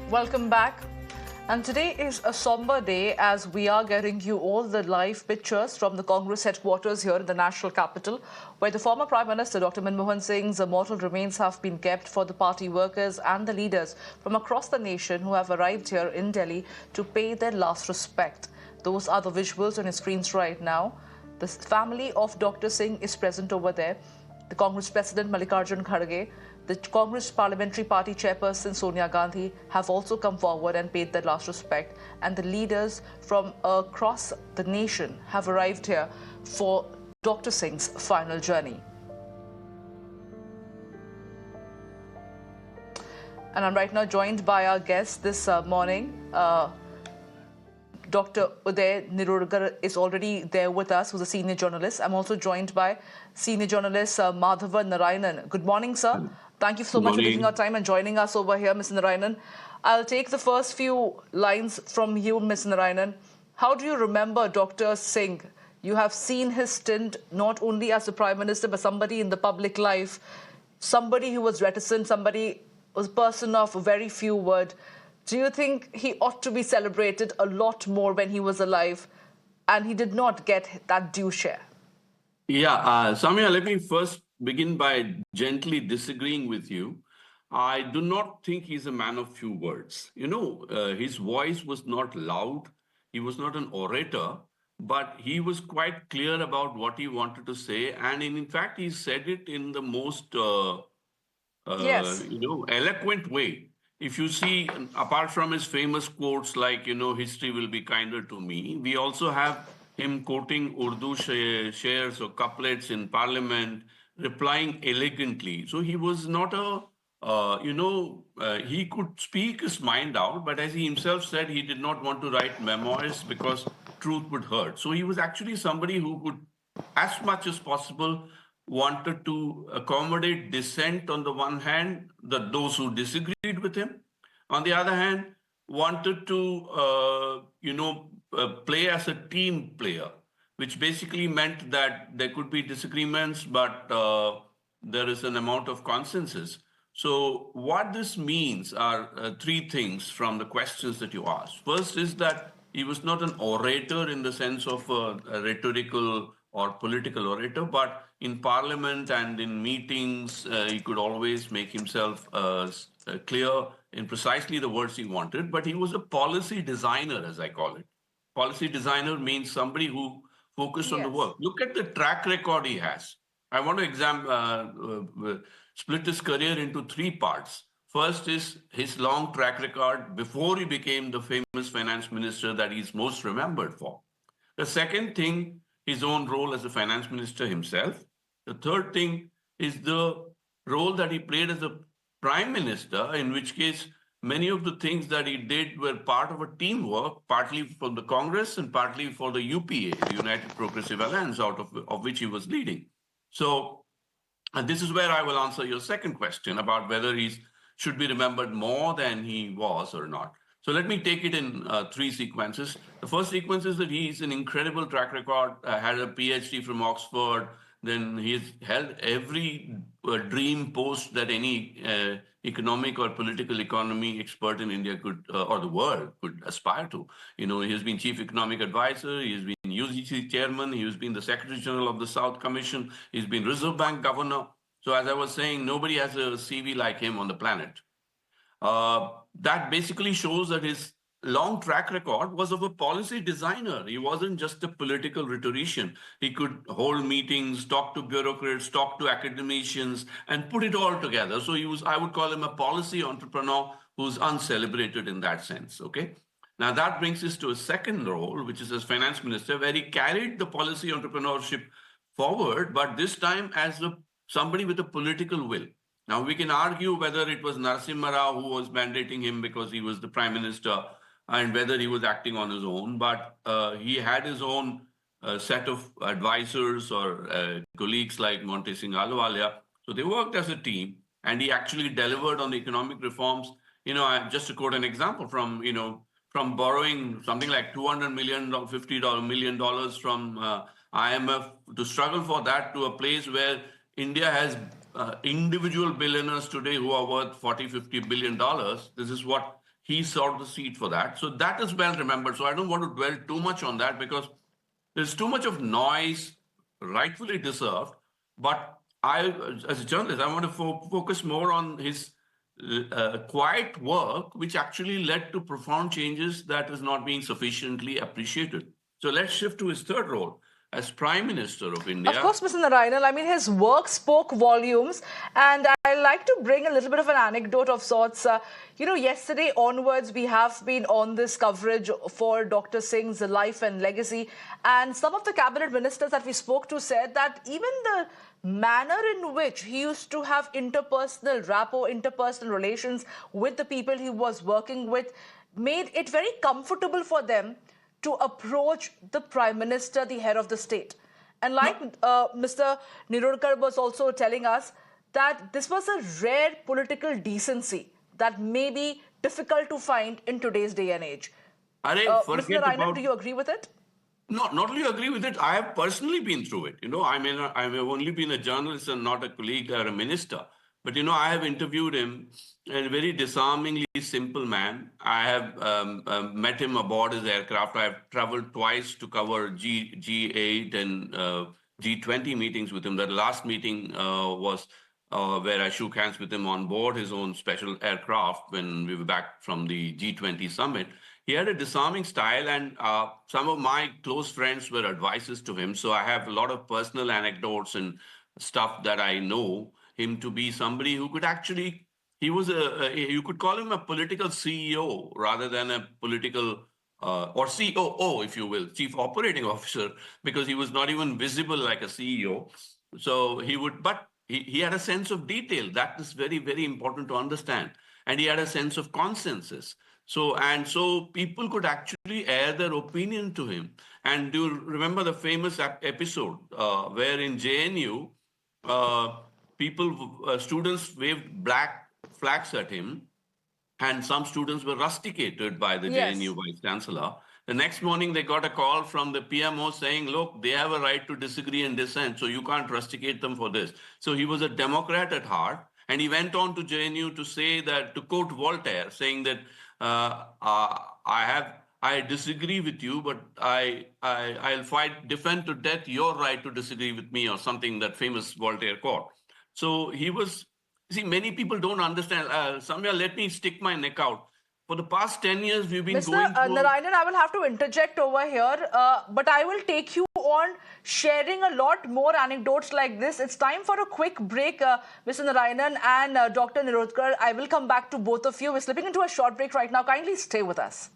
Welcome back. And today is a somber day as we are getting you all the live pictures from the Congress headquarters here in the national capital, where the former Prime Minister Dr. Manmohan Singh's mortal remains have been kept for the party workers and the leaders from across the nation who have arrived here in Delhi to pay their last respect. Those are the visuals on your screens right now. The family of Dr. Singh is present over there. The Congress President Mallikarjun Kharge, the Congress Parliamentary Party Chairperson Sonia Gandhi have also come forward and paid their last respect, and the leaders from across the nation have arrived here for Dr. Singh's final journey. And I'm right now joined by our guest this morning. Dr. Uday Nirurgar is already there with us, who's a senior journalist. I'm also joined by senior journalist Madhava Narayanan. Good morning, sir. Thank you so much for taking our time and joining us over here, Mr. Narayanan. I'll take the first few lines from you, Mr. Narayanan. How do you remember Dr. Singh? You have seen his stint not only as the Prime Minister, but somebody in the public life, somebody who was reticent, somebody was a person of very few words. Do you think he ought to be celebrated a lot more when he was alive and he did not get that due share? Yeah, Samia, let me first begin by gently disagreeing with you. I do not think he's a man of few words. His voice was not loud. He was not an orator, but he was quite clear about what he wanted to say. And in fact, he said it in the most, eloquent way. If you see, apart from his famous quotes like, history will be kinder to me, we also have him quoting Urdu shares or couplets in parliament, replying elegantly. So he was not he could speak his mind out, but as he himself said, he did not want to write memoirs because truth would hurt. So he was actually somebody who could, as much as possible, wanted to accommodate dissent on the one hand, those who disagreed with him. On the other hand, wanted to, play as a team player, which basically meant that there could be disagreements, but there is an amount of consensus. So what this means are three things from the questions that you asked. First is that he was not an orator in the sense of a rhetorical or political orator, but in parliament and in meetings, he could always make himself clear in precisely the words he wanted. But he was a policy designer, as I call it. Policy designer means somebody who focused on the work. Look at the track record he has. I want to split his career into three parts. First is his long track record before he became the famous finance minister that he's most remembered for. The second thing, his own role as a finance minister himself. The third thing is the role that he played as a prime minister, in which case many of the things that he did were part of a teamwork, partly for the Congress and partly for the UPA, the United Progressive Alliance, out of which he was leading. So this is where I will answer your second question about whether he should be remembered more than he was or not. So let me take it in three sequences. The first sequence is that he's an incredible track record, had a PhD from Oxford, then he's held every dream post that any economic or political economy expert in India could, or the world could aspire to. He's been chief economic advisor, he's been UGC chairman, he's been the secretary general of the South Commission, he's been Reserve Bank governor. So as I was saying, nobody has a CV like him on the planet. That basically shows that his long track record was of a policy designer. He wasn't just a political rhetorician. He could hold meetings, talk to bureaucrats, talk to academicians, and put it all together. So I would call him a policy entrepreneur who's uncelebrated in that sense, okay? Now that brings us to a second role, which is as finance minister, where he carried the policy entrepreneurship forward, but this time as somebody with a political will. Now, we can argue whether it was Narasimha Rao who was mandating him because he was the prime minister and whether he was acting on his own, but he had his own set of advisors or colleagues like Monte Singh Ahluwalia. So they worked as a team and he actually delivered on the economic reforms. Just to quote an example from borrowing something like $200 million, $50 million from IMF to struggle for that to a place where India has individual billionaires today who are worth $40, $50 billion. This is what he sought the seat for that. So that is well remembered. So I don't want to dwell too much on that because there's too much of noise, rightfully deserved. But I, as a journalist, I want to focus more on his quiet work, which actually led to profound changes that is not being sufficiently appreciated. So let's shift to his third role as Prime Minister of Of India. course, Mr. Narayanan, I mean, his work spoke volumes. And I like to bring a little bit of an anecdote of sorts. Yesterday onwards, we have been on this coverage for Dr. Singh's life and legacy. And some of the cabinet ministers that we spoke to said that even the manner in which he used to have interpersonal rapport, interpersonal relations with the people he was working with made it very comfortable for them to approach the Prime Minister, the head of the state. And like No, Mr. Nirurkar was also telling us, that this was a rare political decency that may be difficult to find in today's day and age. Are Mr. forget Narayanan, do about you agree with it? not only agree with it, I have personally been through it. I have only been a journalist and not a colleague or a minister. But I have interviewed him, a very disarmingly simple man. I have met him aboard his aircraft. I have traveled twice to cover G8 and G20 meetings with him. The last meeting was where I shook hands with him on board his own special aircraft when we were back from the G20 summit. He had a disarming style, and some of my close friends were advisors to him. So I have a lot of personal anecdotes and stuff that I know him to be somebody who could actually, he was you could call him a political CEO rather than a political or COO, if you will, Chief Operating Officer, because he was not even visible like a CEO. So but he had a sense of detail. That is very, very important to understand. And he had a sense of consensus. So people could actually air their opinion to him. And do you remember the famous episode where in JNU, uh, students waved black flags at him, and some students were rusticated by the JNU Yes. vice chancellor. The next morning, they got a call from the PMO saying, look, they have a right to disagree and dissent, so you can't rusticate them for this. So he was a Democrat at heart, and he went on to JNU to say that, to quote Voltaire, saying that I disagree with you, but I'll defend to death your right to disagree with me, or something, that famous Voltaire quote. So he was, see, many people don't understand. Samya, let me stick my neck out. For the past 10 years, we've been Mr. going through. Narayanan, I will have to interject over here, but I will take you on sharing a lot more anecdotes like this. It's time for a quick break, Mr. Narayanan and Dr. Nirudkar. I will come back to both of you. We're slipping into a short break right now. Kindly stay with us.